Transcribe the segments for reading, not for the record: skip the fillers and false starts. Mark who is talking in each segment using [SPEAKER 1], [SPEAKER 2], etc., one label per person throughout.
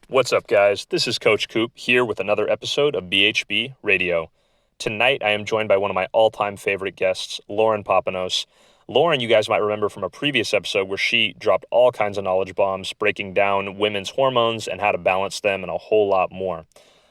[SPEAKER 1] What's up, guys? This is Coach Coop here with another episode of BHB Radio. Tonight, I am joined by one of my all-time favorite guests, Lauren Papanos. Lauren, you guys might remember from a previous episode where she dropped all kinds of knowledge bombs, breaking down women's hormones and how to balance them and a whole lot more.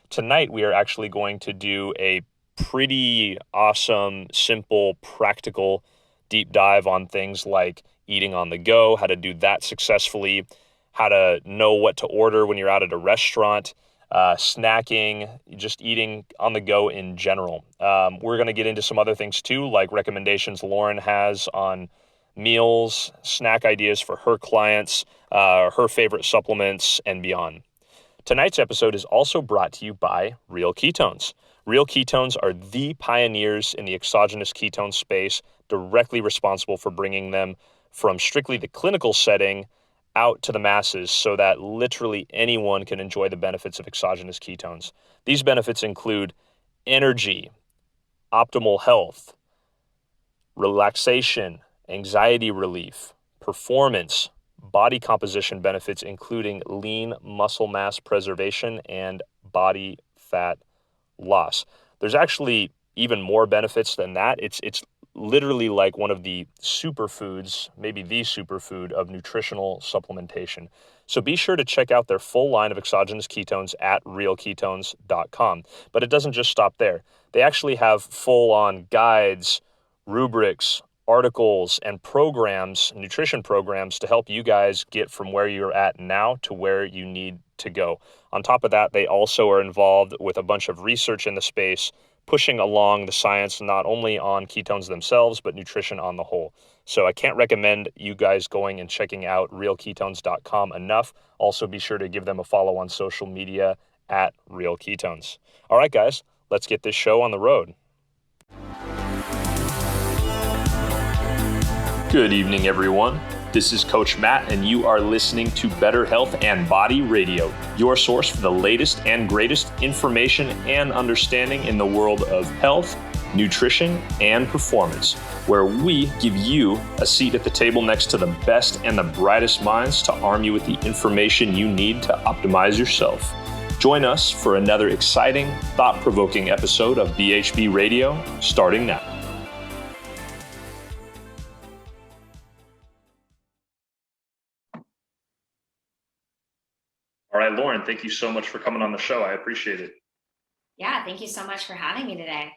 [SPEAKER 1] Tonight, we are actually going to do a pretty awesome, simple, practical deep dive on things like eating on the go, how to do that successfully, how to know what to order when you're out at a restaurant, snacking, just eating on the go in general. We're going to get into some other things too, like recommendations Lauren has on meals, snack ideas for her clients, her favorite supplements, and beyond. Tonight's episode is also brought to you by Real Ketones. Real Ketones are the pioneers in the exogenous ketone space, directly responsible for bringing them from strictly the clinical setting out to the masses so that literally anyone can enjoy the benefits of exogenous ketones. These benefits include energy, optimal health, relaxation, anxiety relief, performance, body composition benefits, including lean muscle mass preservation and body fat loss. There's actually even more benefits than that. It's literally like one of the superfoods, maybe the superfood of nutritional supplementation. So be sure to check out their full line of exogenous ketones at realketones.com. But it doesn't just stop there. They actually have full-on guides, rubrics, articles, and programs, nutrition programs to help you guys get from where you're at now to where you need to go. On top of that, they also are involved with a bunch of research in the space, pushing along the science not only on ketones themselves, but nutrition on the whole. So I can't recommend you guys going and checking out realketones.com enough. Also, be sure to give them a follow on social media at Real Ketones. All right, guys, let's get this show on the road. Good evening, everyone. This is Coach Matt, and you are listening to Better Health and Body Radio, your source for the latest and greatest information and understanding in the world of health, nutrition, and performance, where we give you a seat at the table next to the best and the brightest minds to arm you with the information you need to optimize yourself. Join us for another exciting, thought-provoking episode of BHB Radio, starting now. All right, Lauren, thank you so much for coming on the show. I appreciate it.
[SPEAKER 2] Yeah, thank you so much for having me today.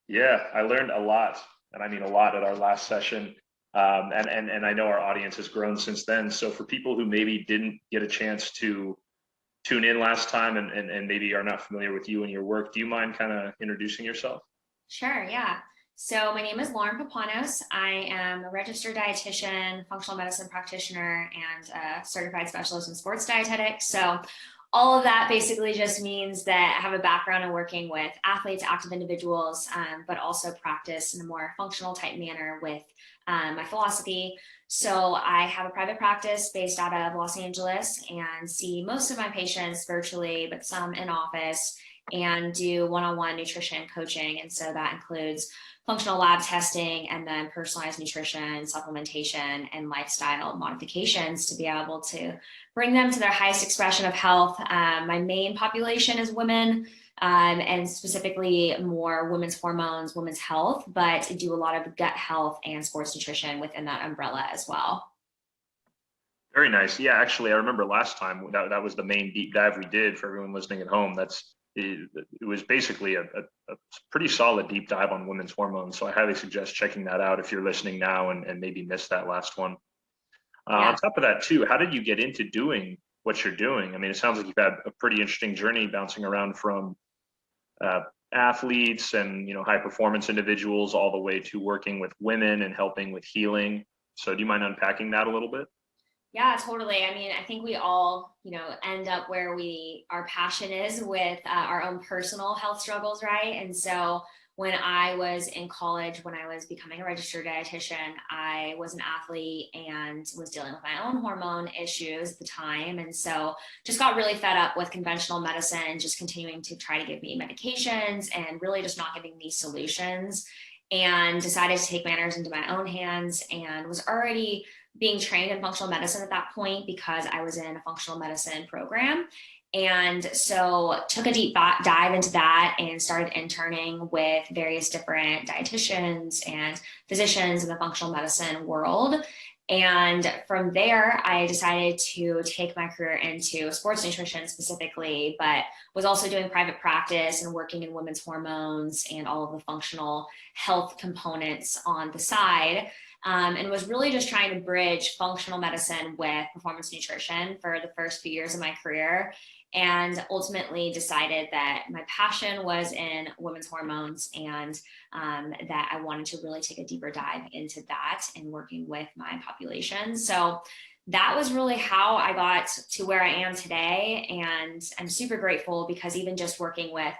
[SPEAKER 1] Yeah, I learned a lot, and I mean a lot at our last session. And I know our audience has grown since then. So for people who maybe didn't get a chance to tune in last time and maybe are not familiar with you and your work, do you mind kind of introducing yourself?
[SPEAKER 2] Sure, yeah. So my name is Lauren Papanos. I am a registered dietitian, functional medicine practitioner, and a certified specialist in sports dietetics. So all of that basically just means that I have a background in working with athletes, active individuals, but also practice in a more functional type manner with my philosophy. So I have a private practice based out of Los Angeles and see most of my patients virtually, but some in office, and do one-on-one nutrition coaching. And so that includes functional lab testing and then personalized nutrition, supplementation, and lifestyle modifications to be able to bring them to their highest expression of health. My main population is women, and specifically more women's hormones, women's health, but I do a lot of gut health and sports nutrition within that umbrella as well.
[SPEAKER 1] Very nice. Yeah, actually, I remember last time that was the main deep dive we did for everyone listening at home. It was basically a pretty solid deep dive on women's hormones. So I highly suggest checking that out if you're listening now and maybe missed that last one.
[SPEAKER 2] Yeah.
[SPEAKER 1] On top of that, too, how did you get into doing what you're doing? I mean, it sounds like you've had a pretty interesting journey bouncing around from athletes and high performance individuals all the way to working with women and helping with healing. So do you mind unpacking that a little bit?
[SPEAKER 2] Yeah, totally. I mean, I think we all, end up where our passion is with our own personal health struggles, right? And so when I was in college, when I was becoming a registered dietitian, I was an athlete and was dealing with my own hormone issues at the time. And so just got really fed up with conventional medicine, just continuing to try to give me medications and really just not giving me solutions, and decided to take matters into my own hands, and was already being trained in functional medicine at that point because I was in a functional medicine program. And so took a deep dive into that and started interning with various different dietitians and physicians in the functional medicine world. And from there, I decided to take my career into sports nutrition specifically, but was also doing private practice and working in women's hormones and all of the functional health components on the side. And was really just trying to bridge functional medicine with performance nutrition for the first few years of my career. And ultimately decided that my passion was in women's hormones and that I wanted to really take a deeper dive into that and working with my population. So that was really how I got to where I am today. And I'm super grateful because even just working with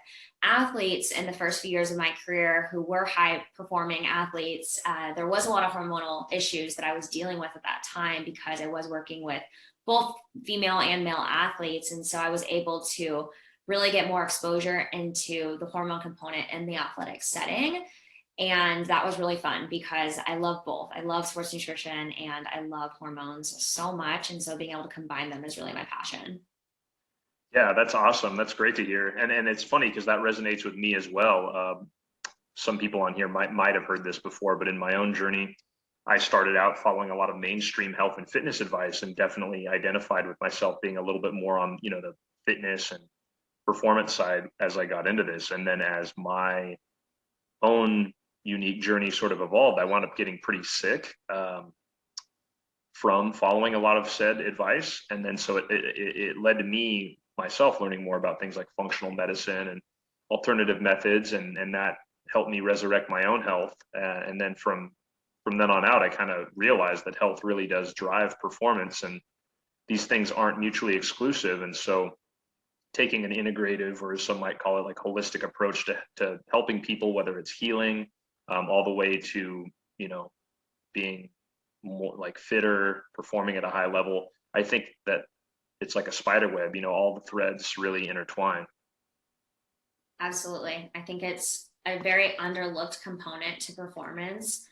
[SPEAKER 2] athletes in the first few years of my career who were high performing athletes, there was a lot of hormonal issues that I was dealing with at that time because I was working with both female and male athletes. And so I was able to really get more exposure into the hormone component in the athletic setting. And that was really fun because I love both. I love sports nutrition and I love hormones so much. And so being able to combine them is really my passion.
[SPEAKER 1] Yeah, that's awesome. That's great to hear. And it's funny because that resonates with me as well. Some people on here might have heard this before, but in my own journey, I started out following a lot of mainstream health and fitness advice and definitely identified with myself being a little bit more on, the fitness and performance side as I got into this. And then as my own unique journey sort of evolved, I wound up getting pretty sick from following a lot of said advice. And then so it led to me myself learning more about things like functional medicine and alternative methods. And that helped me resurrect my own health. And then from then on out, I kind of realized that health really does drive performance and these things aren't mutually exclusive. And so taking an integrative, or some might call it like holistic approach to helping people, whether it's healing, all the way to, being more like fitter, performing at a high level. I think that it's like a spider web, all the threads really intertwine.
[SPEAKER 2] Absolutely. I think it's a very underlooked component to performance,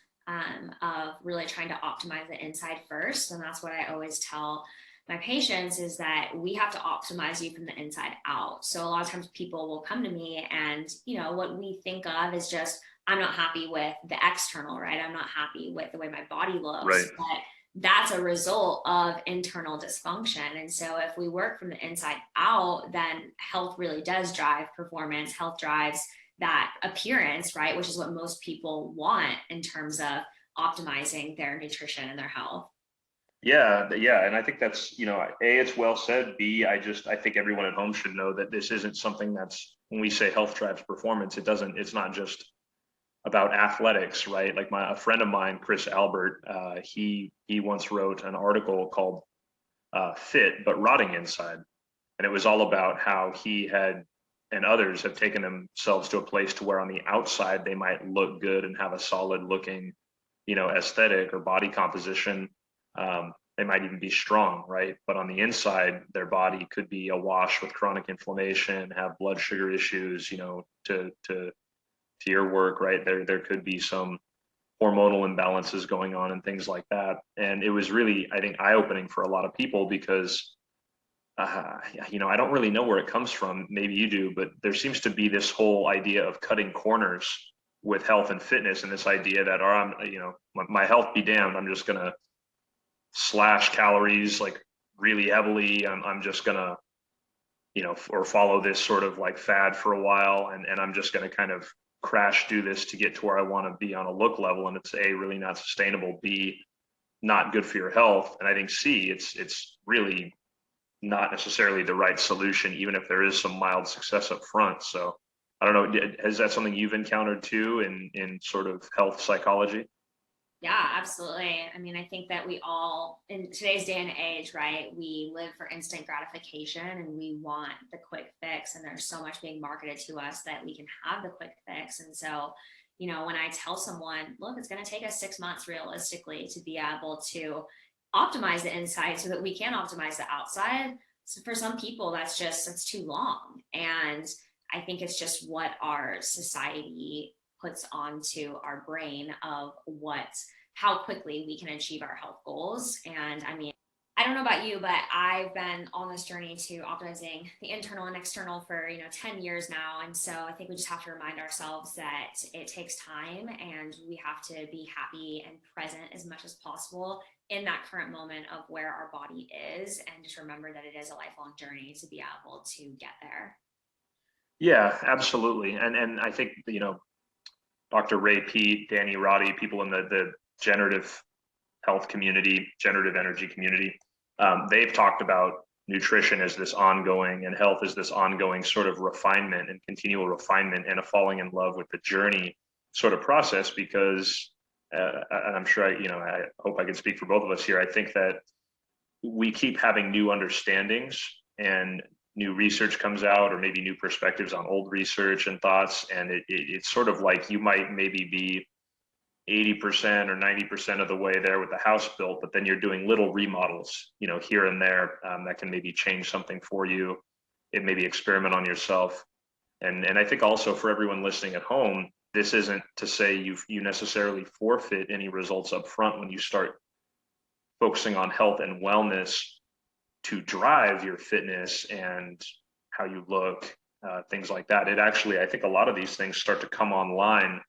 [SPEAKER 2] of really trying to optimize the inside first. And that's what I always tell my patients is that we have to optimize you from the inside out. So a lot of times people will come to me and, what we think of is just, I'm not happy with the external, right? I'm not happy with the way my body looks.
[SPEAKER 1] Right.
[SPEAKER 2] But that's a result of internal dysfunction. And so if we work from the inside out, then health really does drive performance. Health drives that appearance, right? Which is what most people want in terms of optimizing their nutrition and their health.
[SPEAKER 1] Yeah, and I think that's, A, it's well said. B, I think everyone at home should know that this isn't something that's, when we say health drives performance, it's not just about athletics, right? Like a friend of mine, Chris Albert, he once wrote an article called Fit But Rotting Inside. And it was all about how he had and others have taken themselves to a place to where on the outside they might look good and have a solid looking, aesthetic or body composition. They might even be strong, right? But on the inside, their body could be awash with chronic inflammation, have blood sugar issues, to your work, right? There could be some hormonal imbalances going on and things like that. And it was really, I think, eye-opening for a lot of people because I don't really know where it comes from. Maybe you do, but there seems to be this whole idea of cutting corners with health and fitness, and this idea that, my health be damned, I'm just gonna slash calories like really heavily. I'm just gonna, or follow this sort of like fad for a while, and I'm just gonna kind of crash do this to get to where I want to be on a look level, and it's A, really not sustainable, B, not good for your health, and I think C, it's really not necessarily the right solution, even if there is some mild success up front. So I don't know, is that something you've encountered too in sort of health psychology?
[SPEAKER 2] Yeah, absolutely. I mean, I think that we all, in today's day and age, right, we live for instant gratification and we want the quick fix. And there's so much being marketed to us that we can have the quick fix. And so, when I tell someone, look, it's going to take us 6 months realistically to be able to optimize the inside so that we can optimize the outside. So for some people, that's too long. And I think it's just what our society puts onto our brain of how quickly we can achieve our health goals. And I mean, I don't know about you, but I've been on this journey to optimizing the internal and external for, 10 years now. And so I think we just have to remind ourselves that it takes time and we have to be happy and present as much as possible in that current moment of where our body is. And just remember that it is a lifelong journey to be able to get there.
[SPEAKER 1] Yeah, absolutely. And I think, Dr. Ray Peat, Danny Roddy, people in the generative health community, generative energy community, they've talked about nutrition as this ongoing and health as this ongoing sort of refinement and continual refinement and a falling in love with the journey sort of process. Because, and I'm sure I hope I can speak for both of us here. I think that we keep having new understandings and new research comes out, or maybe new perspectives on old research and thoughts. And it's sort of like you might maybe be 80% or 90% of the way there with the house built, but then you're doing little remodels, here and there, that can maybe change something for you. It maybe experiment on yourself. And I think also for everyone listening at home, this isn't to say you necessarily forfeit any results up front when you start focusing on health and wellness to drive your fitness and how you look, things like that. It actually, I think a lot of these things start to come online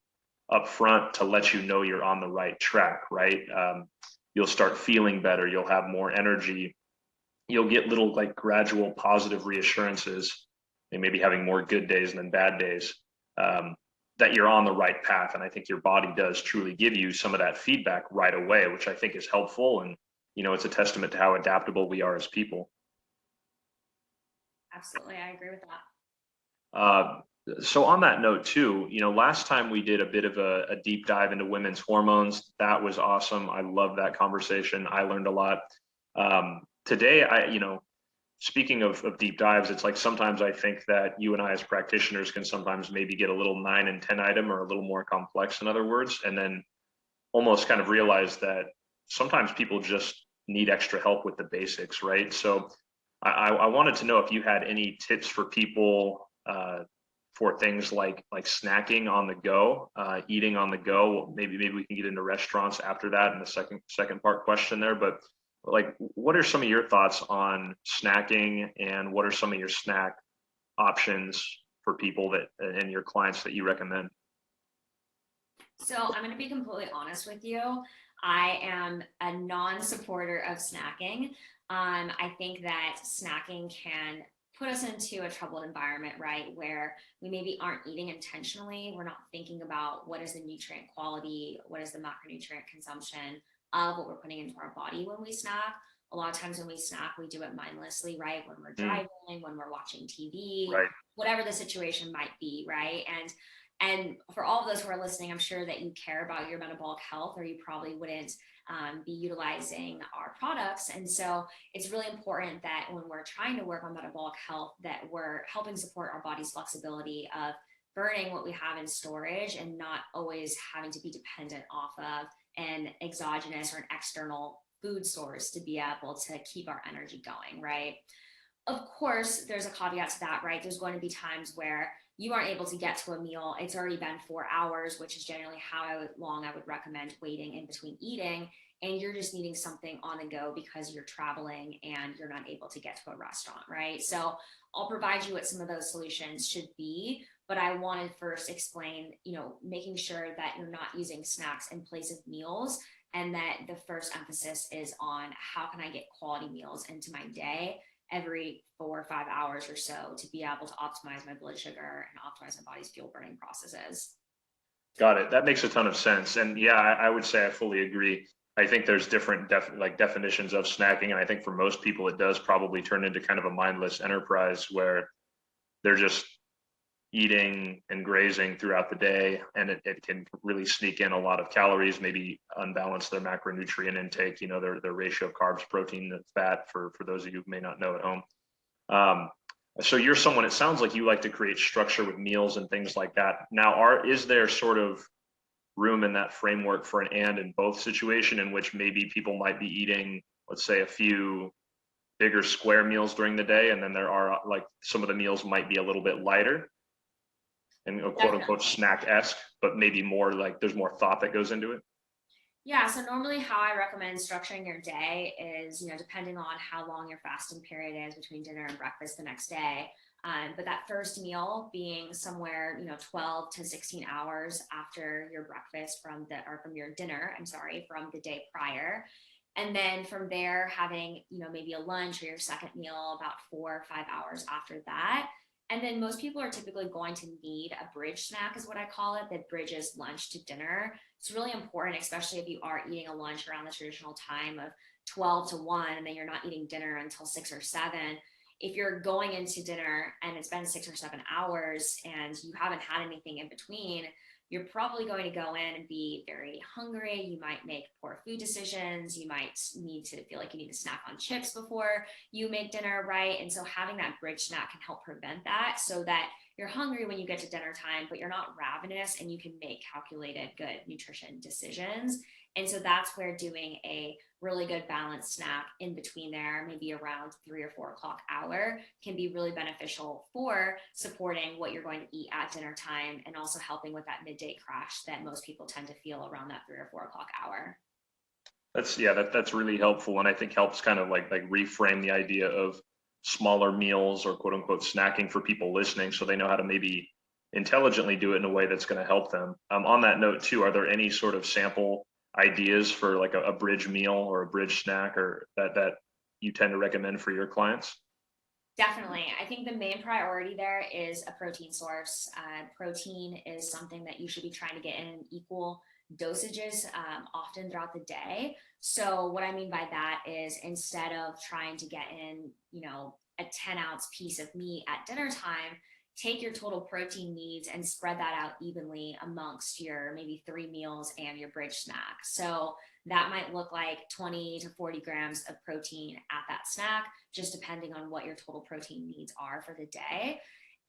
[SPEAKER 1] up front to let you know you're on the right track, right? You'll start feeling better. You'll have more energy. You'll get little like gradual positive reassurances, and maybe having more good days than bad days, that you're on the right path. And I think your body does truly give you some of that feedback right away, which I think is helpful. And, it's a testament to how adaptable we are as people.
[SPEAKER 2] Absolutely. I agree with that.
[SPEAKER 1] So on that note too, last time we did a bit of a deep dive into women's hormones. That was awesome. I love that conversation. I learned a lot. Today, speaking of deep dives, it's like sometimes I think that you and I as practitioners can sometimes maybe get a little 9 and 10 item or a little more complex, in other words, and then almost kind of realize that sometimes people just need extra help with the basics, right? So I wanted to know if you had any tips for people, for things like snacking on the go, eating on the go. Maybe we can get into restaurants after that in the second part question there. But like, what are some of your thoughts on snacking, and what are some of your snack options for people that and your clients that you recommend?
[SPEAKER 2] So I'm going to be completely honest with you. I am a non-supporter of snacking. I think that snacking can put us into a troubled environment, right? Where we maybe aren't eating intentionally. We're not thinking about what is the nutrient quality, what is the macronutrient consumption of what we're putting into our body when we snack. A lot of times when we snack, we do it mindlessly, right? When we're driving, when we're watching TV,
[SPEAKER 1] Right.
[SPEAKER 2] whatever the situation might be, right? And for all of those who are listening, I'm sure that you care about your metabolic health, or you probably wouldn't be utilizing our products. And so it's really important that when we're trying to work on metabolic health, that we're helping support our body's flexibility of burning what we have in storage and not always having to be dependent off of an exogenous or an external food source to be able to keep our energy going, right? Of course, there's a caveat to that, right? There's going to be times where you aren't able to get to a meal. It's already been 4 hours, which is generally how long I would recommend waiting in between eating. And you're just needing something on the go because you're traveling and you're not able to get to a restaurant, right? So I'll provide you what some of those solutions should be. But I want to first explain, making sure that you're not using snacks in place of meals, and that the first emphasis is on how can I get quality meals into my day every 4 or 5 hours or so to be able to optimize my blood sugar and optimize my body's fuel burning processes.
[SPEAKER 1] Got it. That makes a ton of sense. And yeah, I would say I fully agree. I think there's different definitions of snacking. And I think for most people, it does probably turn into kind of a mindless enterprise where they're just eating and grazing throughout the day. And it can really sneak in a lot of calories, maybe unbalance their macronutrient intake, their ratio of carbs, protein, and fat, for those of you who may not know at home. So you're someone, it sounds like you like to create structure with meals and things like that. Now, is there sort of room in that framework for an and in both situation, in which maybe people might be eating, let's say, a few bigger square meals during the day, and then there are like some of the meals might be a little bit lighter and quote unquote snack-esque, but maybe more like there's more thought that goes into it?
[SPEAKER 2] Yeah, so normally how I recommend structuring your day is, depending on how long your fasting period is between dinner and breakfast the next day. But that first meal being somewhere, 12 to 16 hours after your breakfast or from your dinner, I'm sorry, from the day prior. And then from there, having, maybe a lunch or your second meal about 4 or 5 hours after that. And then most people are typically going to need a bridge snack, is what I call it, that bridges lunch to dinner. It's really important, especially if you are eating a lunch around the traditional time of 12 to 1, and then you're not eating dinner until 6 or 7. If you're going into dinner and it's been 6 or 7 hours and you haven't had anything in between, you're probably going to go in and be very hungry. You might make poor food decisions. You might need to feel like you need to snack on chips before you make dinner, right? And so having that bridge snack can help prevent that, so that you're hungry when you get to dinner time, but you're not ravenous and you can make calculated, good nutrition decisions. And so that's where doing a really good balanced snack in between there, maybe around 3 or 4 o'clock hour, can be really beneficial for supporting what you're going to eat at dinner time, and also helping with that midday crash that most people tend to feel around that 3 or 4 o'clock hour.
[SPEAKER 1] That's really helpful, and I think helps kind of like reframe the idea of smaller meals or quote unquote snacking for people listening, so they know how to maybe intelligently do it in a way that's going to help them. On that note too, are there any sort of sample ideas for like a bridge meal or a bridge snack, or that you tend to recommend for your clients?
[SPEAKER 2] Definitely. I think the main priority there is a protein source. Protein is something that you should be trying to get in equal dosages often throughout the day. So, what I mean by that is, instead of trying to get in, a 10-ounce piece of meat at dinner time, take your total protein needs and spread that out evenly amongst your maybe 3 meals and your bridge snack. So, that might look like 20 to 40 grams of protein at that snack, just depending on what your total protein needs are for the day.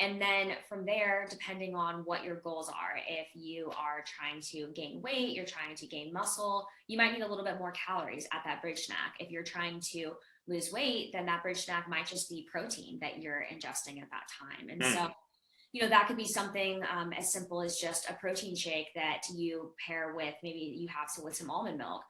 [SPEAKER 2] And then from there, depending on what your goals are, if you are trying to gain weight, you're trying to gain muscle, you might need a little bit more calories at that bridge snack. If you're trying to lose weight, then that bridge snack might just be protein that you're ingesting at that time. And so, that could be something as simple as just a protein shake that you pair with, maybe you have with some almond milk.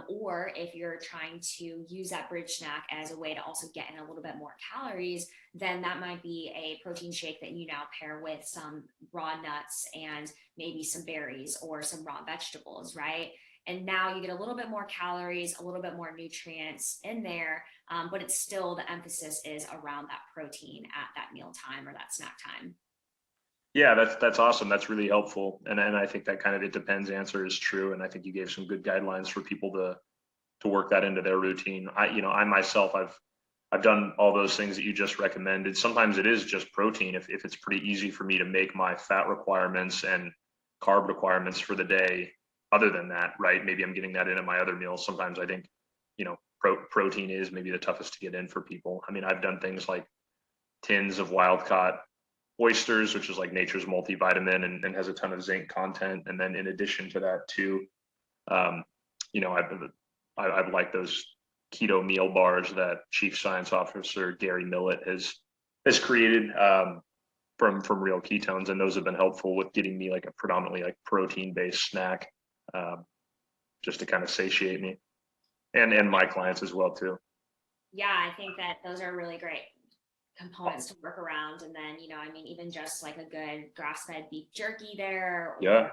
[SPEAKER 2] Or if you're trying to use that bridge snack as a way to also get in a little bit more calories, then that might be a protein shake that you now pair with some raw nuts and maybe some berries or some raw vegetables, right? And now you get a little bit more calories, a little bit more nutrients in there, but it's still, the emphasis is around that protein at that meal time or that snack time.
[SPEAKER 1] Yeah, that's awesome. That's really helpful. And I think that kind of it depends answer is true. And I think you gave some good guidelines for people to work that into their routine. I myself, I've done all those things that you just recommended. Sometimes it is just protein. If it's pretty easy for me to make my fat requirements and carb requirements for the day, other than that, right? Maybe I'm getting that in at my other meals. Sometimes I think, protein is maybe the toughest to get in for people. I mean, I've done things like tins of wild caught oysters, which is like nature's multivitamin and has a ton of zinc content. And then in addition to that too, um, I've liked those keto meal bars that Chief Science Officer Gary Millett has created from real ketones, and those have been helpful with getting me like a predominantly like protein based snack, um, just to kind of satiate me and my clients as well too.
[SPEAKER 2] Yeah, I think that those are really great components to work around. And then, even just like a good grass-fed beef jerky there, or
[SPEAKER 1] Yeah.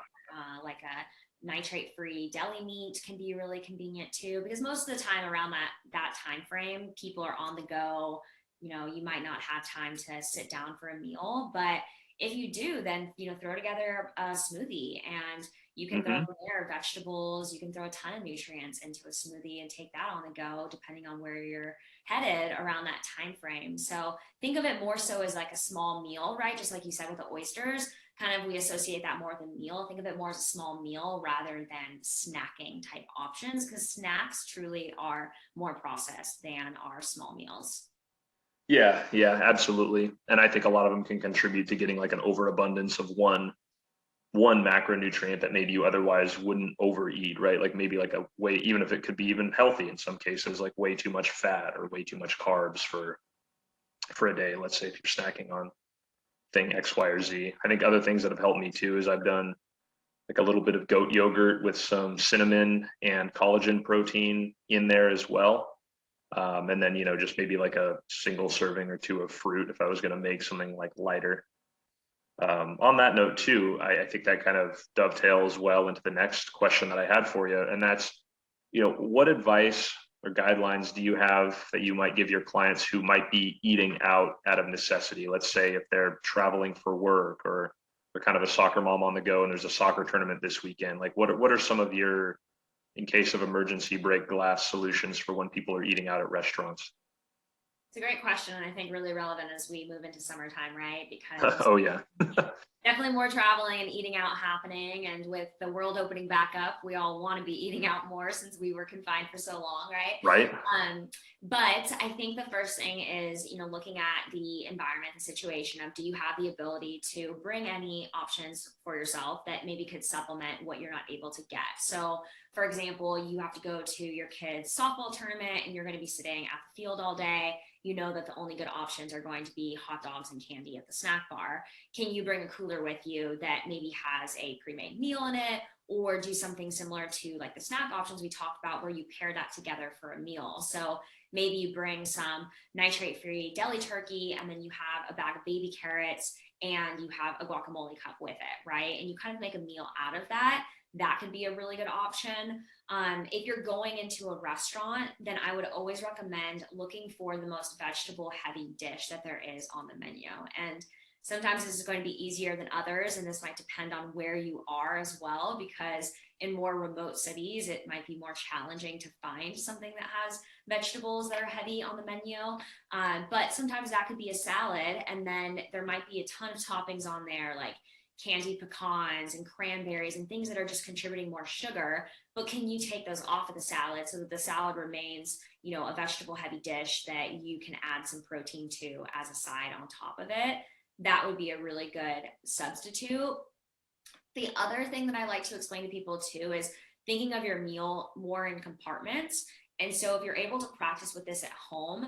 [SPEAKER 2] like a nitrate-free deli meat can be really convenient too, because most of the time around that time frame, people are on the go. You might not have time to sit down for a meal, but if you do, then throw together a smoothie, and you can throw
[SPEAKER 1] Hmm.
[SPEAKER 2] there vegetables. You can throw a ton of nutrients into a smoothie and take that on the go, depending on where you're headed around that time frame. So think of it more so as like a small meal, right? Just like you said with the oysters, kind of we associate that more with a meal. Think of it more as a small meal rather than snacking type options, because snacks truly are more processed than our small meals.
[SPEAKER 1] Yeah, absolutely. And I think a lot of them can contribute to getting like an overabundance of one macronutrient that maybe you otherwise wouldn't overeat, right? Like maybe like a way, even if it could be even healthy in some cases, like way too much fat or way too much carbs for a day. Let's say if you're snacking on thing X, Y, or Z. I think other things that have helped me too is I've done like a little bit of goat yogurt with some cinnamon and collagen protein in there as well. And then, just maybe like a single serving or two of fruit if I was going to make something like lighter. On that note too, I think that kind of dovetails well into the next question that I had for you. And that's, what advice or guidelines do you have that you might give your clients who might be eating out of necessity? Let's say if they're traveling for work, or they're kind of a soccer mom on the go and there's a soccer tournament this weekend. Like what are some of your, in case of emergency, break glass solutions for when people are eating out at restaurants?
[SPEAKER 2] It's a great question, and I think really relevant as we move into summertime, right? Because
[SPEAKER 1] Oh yeah.
[SPEAKER 2] definitely more traveling and eating out happening. And with the world opening back up, we all want to be eating out more since we were confined for so long, right?
[SPEAKER 1] Right.
[SPEAKER 2] But I think the first thing is, looking at the environment, the situation of, do you have the ability to bring any options for yourself that maybe could supplement what you're not able to get? So for example, you have to go to your kid's softball tournament and you're going to be sitting at the field all day. You know that the only good options are going to be hot dogs and candy at the snack bar. Can you bring a cooler with you that maybe has a pre-made meal in it, or do something similar to like the snack options we talked about where you pair that together for a meal? So maybe you bring some nitrate-free deli turkey, and then you have a bag of baby carrots and you have a guacamole cup with it, right? And you kind of make a meal out of that. That could be a really good option. If you're going into a restaurant, then I would always recommend looking for the most vegetable heavy dish that there is on the menu. And sometimes this is going to be easier than others, and this might depend on where you are as well, because in more remote cities, it might be more challenging to find something that has vegetables that are heavy on the menu. But sometimes that could be a salad, and then there might be a ton of toppings on there, like candied pecans and cranberries and things that are just contributing more sugar. But can you take those off of the salad so that the salad remains, a vegetable heavy dish that you can add some protein to as a side on top of it? That would be a really good substitute. The other thing that I like to explain to people too is thinking of your meal more in compartments. And so if you're able to practice with this at home,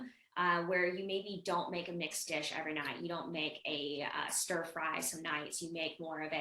[SPEAKER 2] where you maybe don't make a mixed dish every night. You don't make a stir fry some nights. You make more of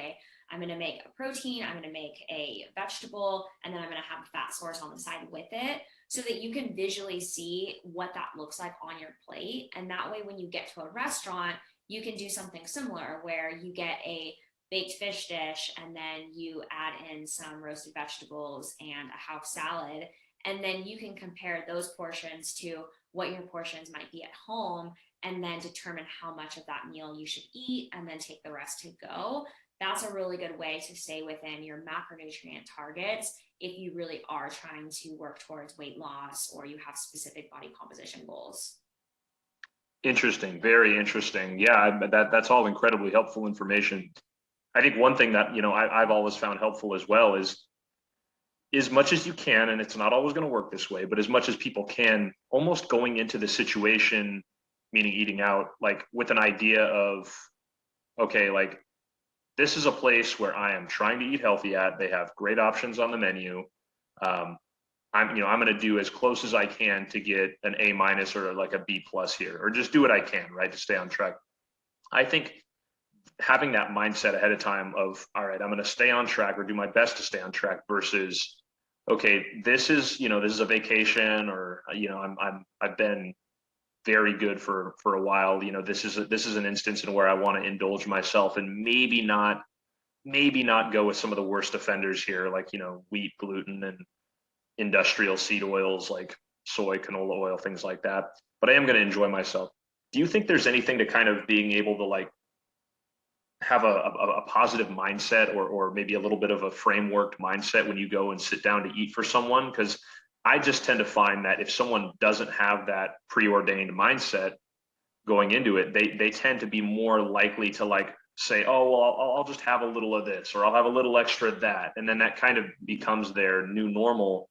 [SPEAKER 2] I'm going to make a protein, I'm going to make a vegetable, and then I'm going to have a fat source on the side with it, so that you can visually see what that looks like on your plate. And that way, when you get to a restaurant, you can do something similar where you get a baked fish dish and then you add in some roasted vegetables and a house salad. And then you can compare those portions to what your portions might be at home, and then determine how much of that meal you should eat and then take the rest to go. That's a really good way to stay within your macronutrient targets if you really are trying to work towards weight loss or you have specific body composition goals.
[SPEAKER 1] Interesting. Very interesting. Yeah, that's all incredibly helpful information. I think one thing that, I've always found helpful as well is, as much as you can, and it's not always going to work this way, but as much as people can, almost going into the situation, meaning eating out, like with an idea of, okay, like this is a place where I am trying to eat healthy at. They have great options on the menu. I'm going to do as close as I can to get an A- or like a B+ here, or just do what I can, right, to stay on track. I think having that mindset ahead of time of, all right, I'm going to stay on track or do my best to stay on track versus, okay, this is a vacation, or, I've been very good for a while. This is an instance in where I want to indulge myself and maybe not go with some of the worst offenders here, like, wheat, gluten, and industrial seed oils like soy, canola oil, things like that. But I am going to enjoy myself. Do you think there's anything to kind of being able to like have a positive mindset, or maybe a little bit of a frameworked mindset when you go and sit down to eat for someone? Because I just tend to find that if someone doesn't have that preordained mindset going into it, they tend to be more likely to like say, oh, well, I'll just have a little of this, or I'll have a little extra of that. And then that kind of becomes their new normal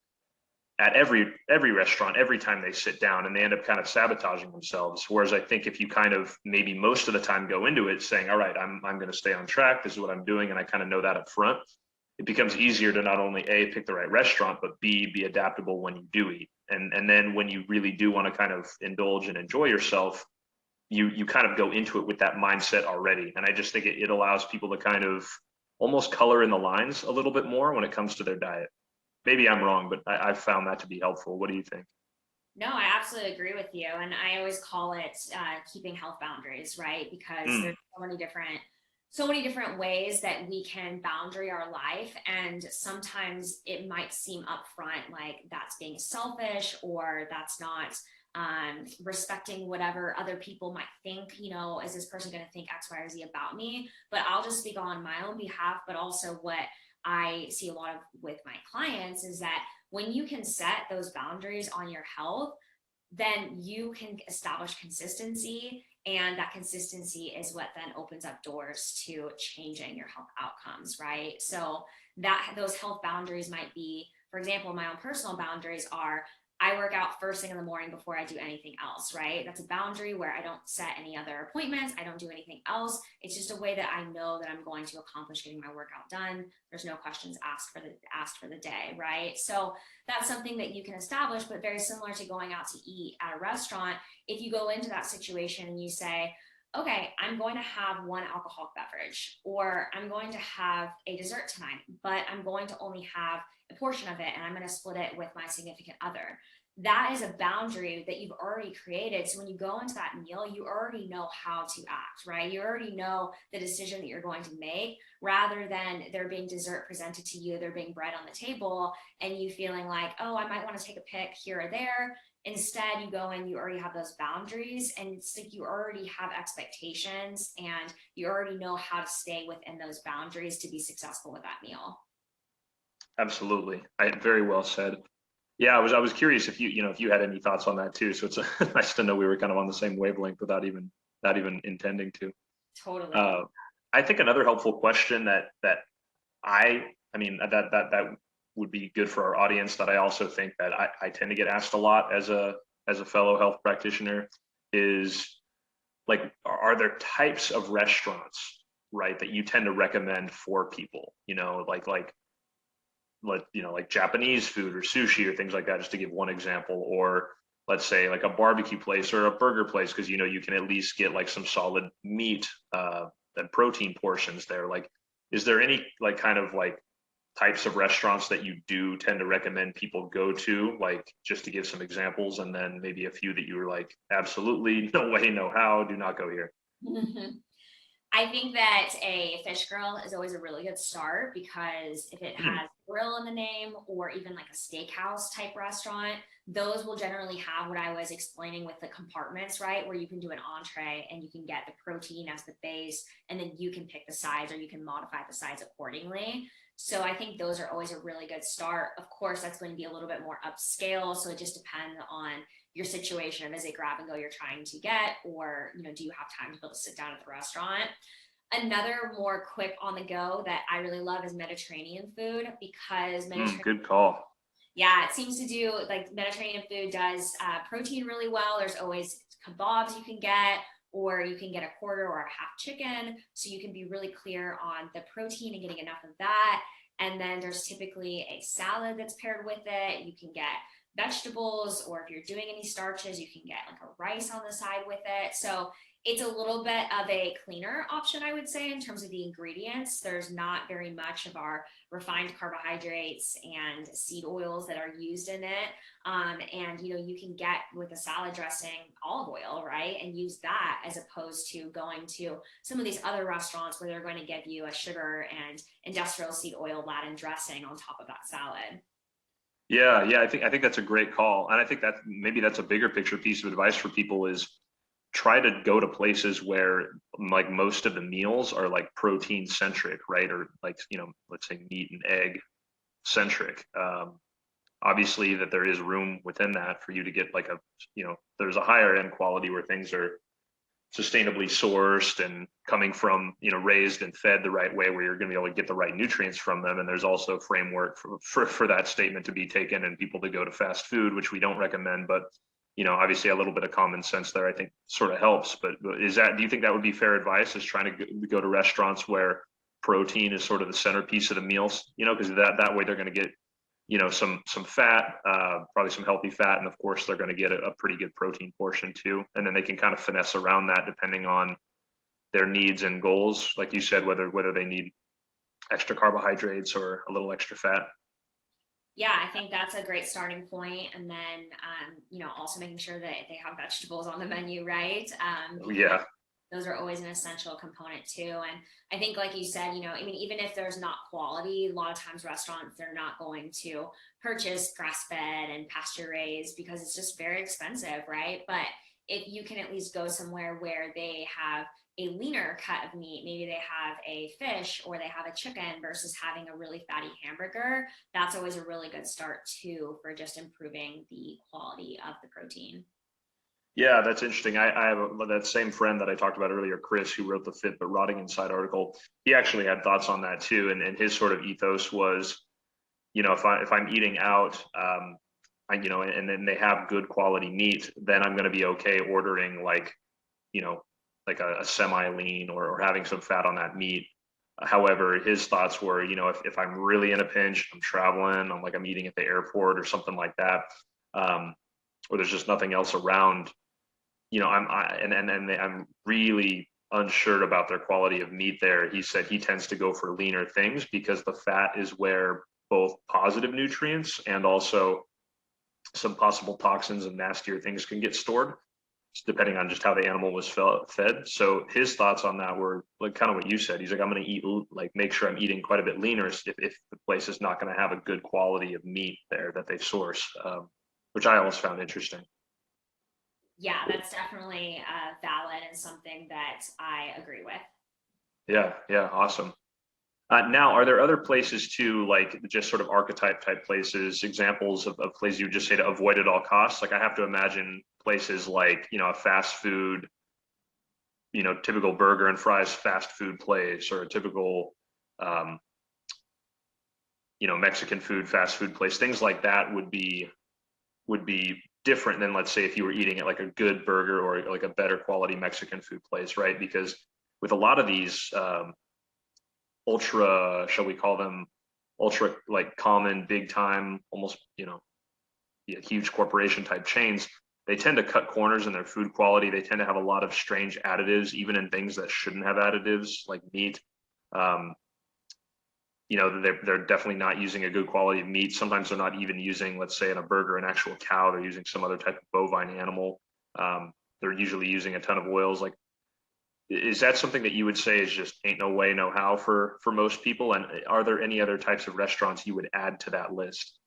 [SPEAKER 1] at every restaurant, every time they sit down, and they end up kind of sabotaging themselves. Whereas I think if you kind of maybe most of the time go into it saying, all right, I'm going to stay on track, this is what I'm doing, and I kind of know that up front, it becomes easier to not only A, pick the right restaurant, but B, be adaptable when you do eat. And then when you really do want to kind of indulge and enjoy yourself, you kind of go into it with that mindset already. And I just think it allows people to kind of almost color in the lines a little bit more when it comes to their diet. Maybe I'm wrong, but I've found that to be helpful. What do you think?
[SPEAKER 2] No, I absolutely agree with you. And I always call it keeping health boundaries, right? Because
[SPEAKER 1] Mm,
[SPEAKER 2] there's so many different ways that we can boundary our life. And sometimes it might seem upfront like that's being selfish or that's not respecting whatever other people might think, is this person going to think X, Y, or Z about me? But I'll just speak on my own behalf, but also what I see a lot of with my clients is that when you can set those boundaries on your health, then you can establish consistency. And that consistency is what then opens up doors to changing your health outcomes, right? So that those health boundaries might be, for example, my own personal boundaries are I work out first thing in the morning before I do anything else, right? That's a boundary where I don't set any other appointments. I don't do anything else. It's just a way that I know that I'm going to accomplish getting my workout done. There's no questions asked for the day, right? So that's something that you can establish, but very similar to going out to eat at a restaurant. If you go into that situation and you say, okay, I'm going to have one alcoholic beverage, or I'm going to have a dessert tonight, but I'm going to only have a portion of it and I'm going to split it with my significant other. That is a boundary that you've already created. So when you go into that meal, you already know how to act, right? You already know the decision that you're going to make rather than there being dessert presented to you, there being bread on the table, and you feeling like, oh, I might want to take a pick here or there. Instead, you go in, you already have those boundaries, and it's like you already have expectations and you already know how to stay within those boundaries to be successful with that meal.
[SPEAKER 1] absolutely. Very well said. Yeah, I was curious if if you had any thoughts on that too. So it's nice to know we were kind of on the same wavelength without even not even intending to.
[SPEAKER 2] Totally.
[SPEAKER 1] Uh, I think another helpful question that I mean that would be good for our audience that I also think that I tend to get asked a lot as a fellow health practitioner is like are there types of restaurants, right, that you tend to recommend for people, like Japanese food or sushi or things like that, just to give one example, or let's say like a barbecue place or a burger place, because you can at least get like some solid meat and protein portions there. Like, is there any like kind of like types of restaurants that you do tend to recommend people go to, like just to give some examples, and then maybe a few that you were like, absolutely, no way, no how, do not go here.
[SPEAKER 2] I think that a fish grill is always a really good start because if it
[SPEAKER 1] Hmm,
[SPEAKER 2] has grill in the name or even like a steakhouse type restaurant, those will generally have what I was explaining with the compartments, right? Where you can do an entree and you can get the protein as the base, and then you can pick the sides or you can modify the sides accordingly. So I think those are always a really good start. Of course, that's going to be a little bit more upscale. So it just depends on your situation. Is it grab and go you're trying to get, or do you have time to be able to sit down at the restaurant? Another more quick on the go that I really love is Mediterranean food because Mediterranean,
[SPEAKER 1] good call.
[SPEAKER 2] yeah, it seems to do like Mediterranean food does protein really well. There's always kebabs you can get, or you can get a quarter or a half chicken. So you can be really clear on the protein and getting enough of that. And then there's typically a salad that's paired with it. You can get vegetables, or if you're doing any starches, you can get like a rice on the side with it. So it's a little bit of a cleaner option, I would say, in terms of the ingredients. There's not very much of our refined carbohydrates and seed oils that are used in it. And you can get with a salad dressing olive oil, right? And use that as opposed to going to some of these other restaurants where they're going to give you a sugar and industrial seed oil laden dressing on top of that salad.
[SPEAKER 1] Yeah, I think that's a great call, and I think that maybe that's a bigger picture piece of advice for people is try to go to places where like most of the meals are like protein centric, right? Or like, let's say meat and egg centric. Obviously that there is room within that for you to get like there's a higher end quality where things are sustainably sourced and coming from, raised and fed the right way where you're going to be able to get the right nutrients from them. And there's also a framework for that statement to be taken and people to go to fast food, which we don't recommend, but obviously a little bit of common sense there, I think sort of helps. But do you think that would be fair advice, is trying to go to restaurants where protein is sort of the centerpiece of the meals, because that way they're going to get, some fat, probably some healthy fat. And of course they're going to get a pretty good protein portion too. And then they can kind of finesse around that depending on their needs and goals. Like you said, whether they need extra carbohydrates or a little extra fat.
[SPEAKER 2] Yeah, I think that's a great starting point. And then, also making sure that they have vegetables on the menu, right? Because
[SPEAKER 1] Yeah.
[SPEAKER 2] those are always an essential component too. And I think, like you said, I mean, even if there's not quality, a lot of times restaurants, they're not going to purchase grass fed and pasture raised because it's just very expensive, right? But if you can at least go somewhere where they have a leaner cut of meat, maybe they have a fish or they have a chicken versus having a really fatty hamburger, that's always a really good start too for just improving the quality of the protein.
[SPEAKER 1] Yeah, that's interesting. I have that same friend that I talked about earlier, Chris, who wrote the Fit but Rotting Inside article. He actually had thoughts on that too, and his sort of ethos was, if I'm eating out, and then they have good quality meat, then I'm going to be okay ordering you know, like a semi lean or having some fat on that meat. However, his thoughts were, if I'm really in a pinch, I'm traveling, I'm eating at the airport or something like that, or there's just nothing else around, I'm really unsure about their quality of meat there. He said he tends to go for leaner things because the fat is where both positive nutrients and also some possible toxins and nastier things can get stored, depending on just how the animal was fed. So his thoughts on that were like kind of what you said. He's like, I'm going to eat, make sure I'm eating quite a bit leaner if the place is not going to have a good quality of meat there that they source, which I always found interesting.
[SPEAKER 2] Yeah, that's definitely valid and something that I agree with.
[SPEAKER 1] Yeah, yeah, awesome. Now, are there other places too, like just sort of archetype type places, examples of places you would just say to avoid at all costs? Like I have to imagine places like, a fast food, typical burger and fries fast food place, or a typical, um, Mexican food fast food place. Things like that would be different than, let's say, if you were eating at like a good burger or like a better quality Mexican food place, right? Because with a lot of these ultra, shall we call them ultra, like common, big time, almost, yeah, huge corporation type chains, they tend to cut corners in their food quality. They tend to have a lot of strange additives, even in things that shouldn't have additives, like meat. Um, they're definitely not using a good quality of meat. Sometimes they're not even using, let's say, in a burger, an actual cow. They're using some other type of bovine animal. They're usually using a ton of oils. Like, is that something that you would say is just ain't no way, no how for most people? And are there any other types of restaurants you would add to that list?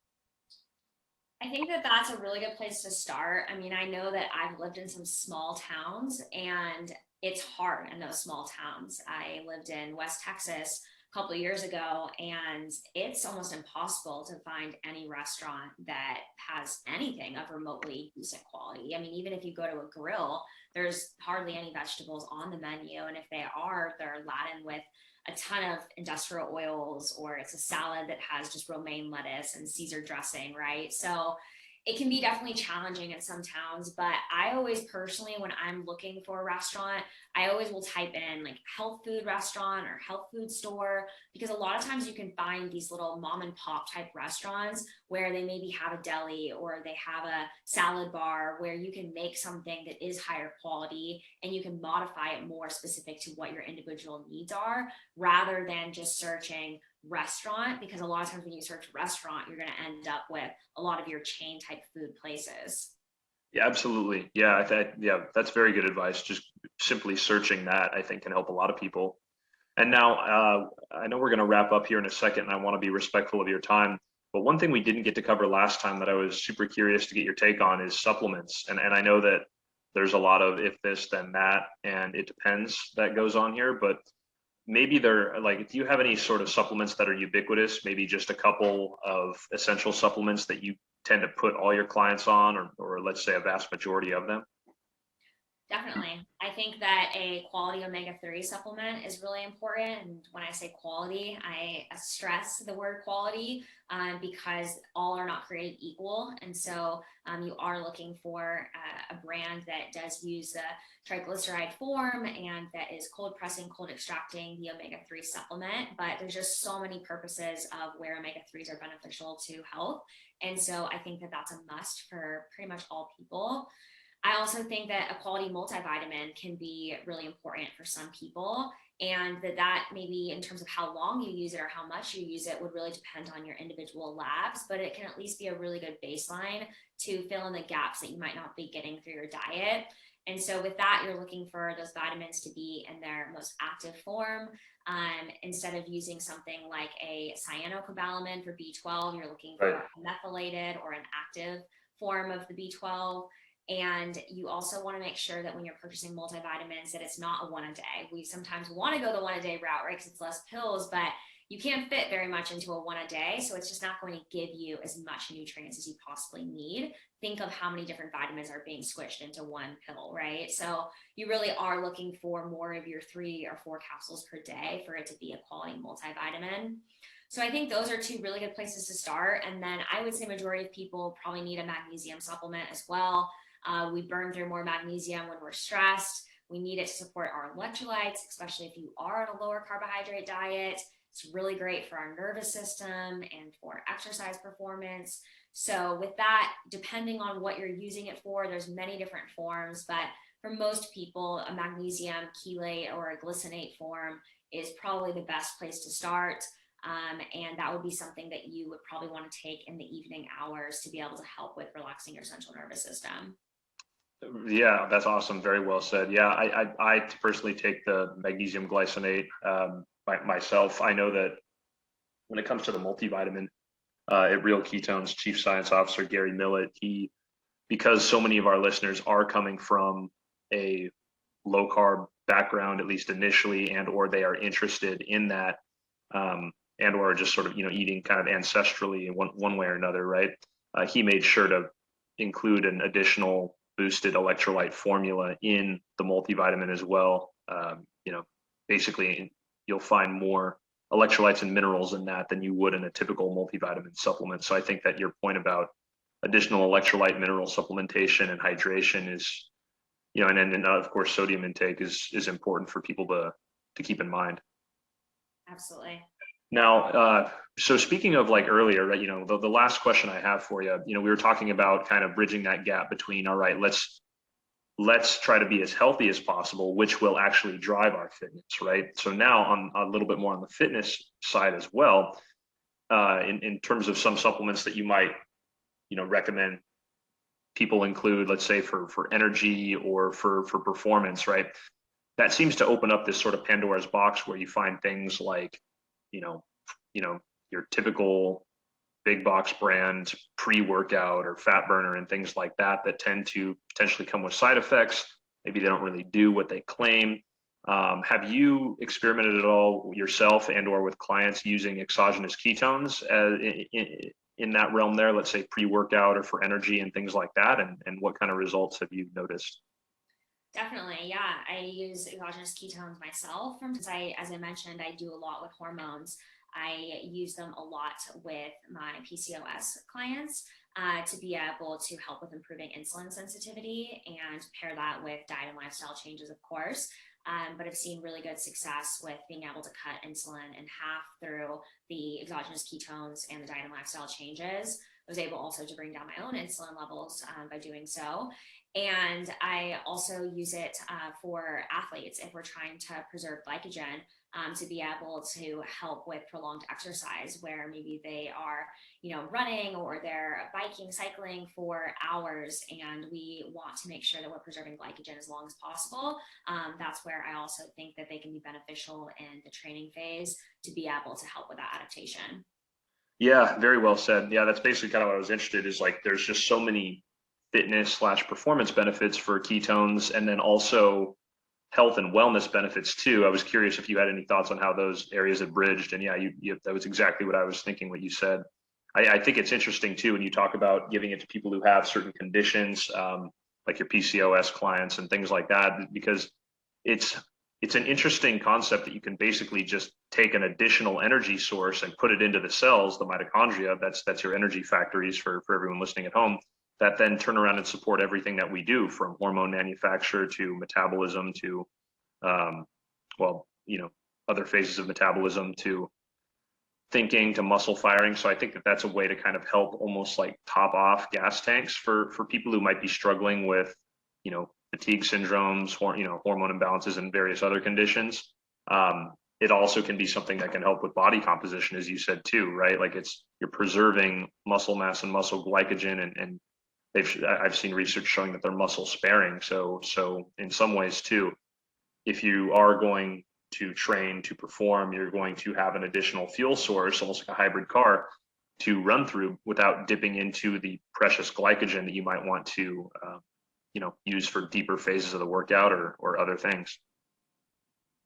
[SPEAKER 2] I think that that's a really good place to start. I mean, I know that I've lived in some small towns and it's hard in those small towns. I lived in West Texas a couple of years ago and it's almost impossible to find any restaurant that has anything of remotely decent quality. I mean, even if you go to a grill, there's hardly any vegetables on the menu. And if they are, they're laden with a ton of industrial oils, or it's a salad that has just romaine lettuce and Caesar dressing, right? So it can be definitely challenging in some towns, but I always personally, when I'm looking for a restaurant, I always will type in like health food restaurant or health food store, because a lot of times you can find these little mom and pop type restaurants where they maybe have a deli or they have a salad bar where you can make something that is higher quality and you can modify it more specific to what your individual needs are, rather than just searching restaurant, because a lot of times when you search restaurant, you're going to end up with a lot of your chain type food places.
[SPEAKER 1] Yeah, absolutely. Yeah, yeah, that's very good advice. Just simply searching that, I think, can help a lot of people. And now, I know we're going to wrap up here in a second, and I want to be respectful of your time. But one thing we didn't get to cover last time that I was super curious to get your take on is supplements. And I know that there's a lot of if this, then that, and it depends that goes on here. But maybe do you have any sort of supplements that are ubiquitous? Maybe just a couple of essential supplements that you tend to put all your clients on, or let's say a vast majority of them?
[SPEAKER 2] Definitely. I think that a quality omega-3 supplement is really important. And when I say quality, I stress the word quality because all are not created equal. And so you are looking for a brand that does use the triglyceride form and that is cold pressing, cold extracting the omega-3 supplement. But there's just so many purposes of where omega-3s are beneficial to health. And so I think that that's a must for pretty much all people. I also think that a quality multivitamin can be really important for some people, and that maybe in terms of how long you use it or how much you use it would really depend on your individual labs, but it can at least be a really good baseline to fill in the gaps that you might not be getting through your diet. And so with that, you're looking for those vitamins to be in their most active form. Instead of using something like a cyanocobalamin for B12, you're looking for
[SPEAKER 1] Right.
[SPEAKER 2] a methylated or an active form of the B12. And you also want to make sure that when you're purchasing multivitamins, that it's not a one a day. We sometimes want to go the one a day route, right? Because it's less pills, but you can't fit very much into a one a day. So it's just not going to give you as much nutrients as you possibly need. Think of how many different vitamins are being squished into one pill, right? So you really are looking for more of your 3 or 4 capsules per day for it to be a quality multivitamin. So I think those are 2 really good places to start. And then I would say majority of people probably need a magnesium supplement as well. We burn through more magnesium when we're stressed. We need it to support our electrolytes, especially if you are on a lower carbohydrate diet. It's really great for our nervous system and for exercise performance. So with that, depending on what you're using it for, there's many different forms, but for most people, a magnesium chelate or a glycinate form is probably the best place to start. And that would be something that you would probably want to take in the evening hours to be able to help with relaxing your central nervous system.
[SPEAKER 1] Yeah, that's awesome. Very well said. Yeah, I personally take the magnesium glycinate myself. I know that when it comes to the multivitamin, at Real Ketones, Chief Science Officer Gary Millett, because so many of our listeners are coming from a low carb background, at least initially, and or they are interested in that, and or just sort of eating kind of ancestrally in one way or another, right? He made sure to include an additional boosted electrolyte formula in the multivitamin as well. Basically, you'll find more electrolytes and minerals in that than you would in a typical multivitamin supplement. So I think that your point about additional electrolyte mineral supplementation and hydration is, and of course sodium intake is important for people to keep in mind.
[SPEAKER 2] Absolutely.
[SPEAKER 1] Now, so speaking of like earlier, right, the last question I have for you, we were talking about kind of bridging that gap between, all right, let's try to be as healthy as possible, which will actually drive our fitness, right? So now on a little bit more on the fitness side as well, in terms of some supplements that you might, recommend people include, let's say for energy or for performance, right? That seems to open up this sort of Pandora's box where you find things like, you know, your typical big box brand pre-workout or fat burner and things like that tend to potentially come with side effects. Maybe they don't really do what they claim. Have you experimented at all yourself and or with clients using exogenous ketones in that realm there, let's say pre-workout or for energy and things like that? And what kind of results have you noticed?
[SPEAKER 2] Definitely, yeah. I use exogenous ketones myself since as I mentioned, I do a lot with hormones. I use them a lot with my PCOS clients to be able to help with improving insulin sensitivity and pair that with diet and lifestyle changes, of course. But I've seen really good success with being able to cut insulin in half through the exogenous ketones and the diet and lifestyle changes. I was able also to bring down my own insulin levels by doing so. And I also use it for athletes if we're trying to preserve glycogen to be able to help with prolonged exercise where maybe they are, running or they're biking, cycling for hours, and we want to make sure that we're preserving glycogen as long as possible. That's where I also think that they can be beneficial in the training phase to be able to help with that adaptation.
[SPEAKER 1] Yeah, very well said. Yeah, that's basically kind of what I was interested is like there's just so many fitness/performance benefits for ketones and then also health and wellness benefits too. I was curious if you had any thoughts on how those areas have bridged. And yeah, that was exactly what I was thinking, what you said. I think it's interesting too when you talk about giving it to people who have certain conditions, like your PCOS clients and things like that, because it's an interesting concept that you can basically just take an additional energy source and put it into the cells, the mitochondria. That's your energy factories for everyone listening at home. That then turn around and support everything that we do, from hormone manufacture to metabolism to, other phases of metabolism to thinking to muscle firing. So I think that that's a way to kind of help almost like top off gas tanks for people who might be struggling with fatigue syndromes, hormone imbalances, and various other conditions. It also can be something that can help with body composition, as you said too, right? Like you're preserving muscle mass and muscle glycogen, and I've seen research showing that they're muscle sparing. So in some ways too, if you are going to train to perform, you're going to have an additional fuel source, almost like a hybrid car, to run through without dipping into the precious glycogen that you might want to, use for deeper phases of the workout or other things.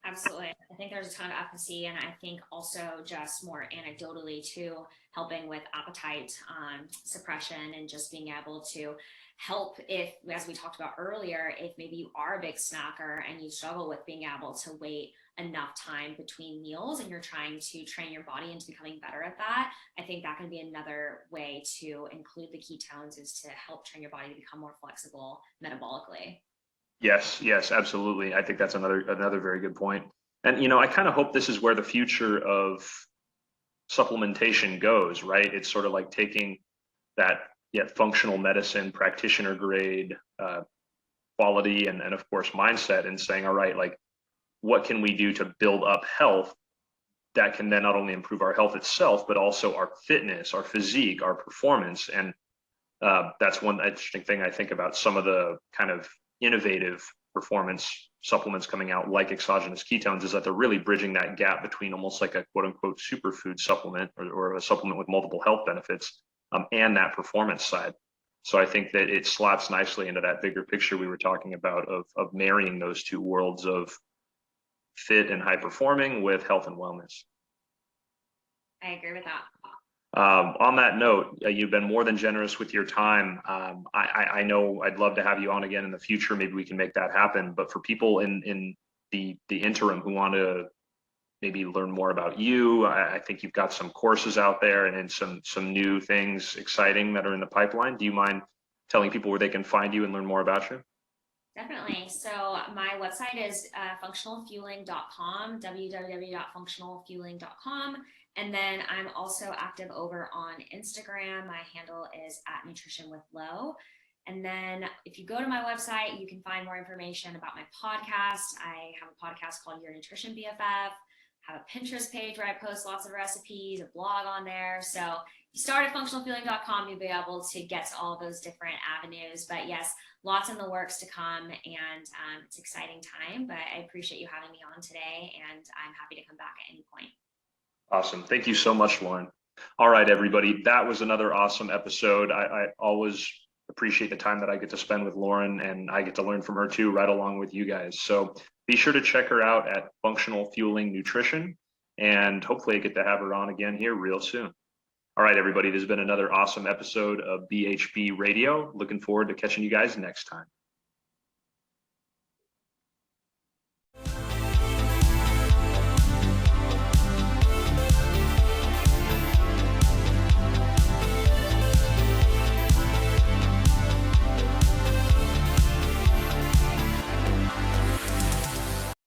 [SPEAKER 2] Absolutely. I think there's a ton of efficacy, and I think also just more anecdotally too, helping with appetite suppression and just being able to help if, as we talked about earlier, if maybe you are a big snacker and you struggle with being able to wait enough time between meals and you're trying to train your body into becoming better at that, I think that can be another way to include the ketones, is to help train your body to become more flexible metabolically.
[SPEAKER 1] Yes, absolutely. I think that's another very good point. And I kind of hope this is where the future of supplementation goes, right? It's sort of like taking that functional medicine practitioner grade quality and of course mindset, and saying, all right, like what can we do to build up health that can then not only improve our health itself, but also our fitness, our physique, our performance. And that's one interesting thing I think about some of the kind of innovative performance supplements coming out, like exogenous ketones, is that they're really bridging that gap between almost like a quote unquote superfood supplement or a supplement with multiple health benefits, and that performance side. So I think that it slaps nicely into that bigger picture we were talking about of marrying those two worlds of fit and high performing with health and wellness.
[SPEAKER 2] I agree with that.
[SPEAKER 1] On that note, you've been more than generous with your time. I know I'd love to have you on again in the future. Maybe we can make that happen. But for people in the interim who want to maybe learn more about you, I think you've got some courses out there and some new things exciting that are in the pipeline. Do you mind telling people where they can find you and learn more about you?
[SPEAKER 2] Definitely. So my website is functionalfueling.com, www.functionalfueling.com. And then I'm also active over on Instagram. My handle is @nutritionwithlo. And then if you go to my website, you can find more information about my podcast. I have a podcast called Your Nutrition BFF. I have a Pinterest page where I post lots of recipes, a blog on there. So if you start at functionalfueling.com, you'll be able to get to all those different avenues. But yes, lots in the works to come, and it's an exciting time. But I appreciate you having me on today, and I'm happy to come back at any point.
[SPEAKER 1] Awesome. Thank you so much, Lauren. All right, everybody. That was another awesome episode. I always appreciate the time that I get to spend with Lauren, and I get to learn from her too, right along with you guys. So be sure to check her out at Functional Fueling Nutrition, and hopefully I get to have her on again here real soon. All right, everybody. This has been another awesome episode of BHB Radio. Looking forward to catching you guys next time.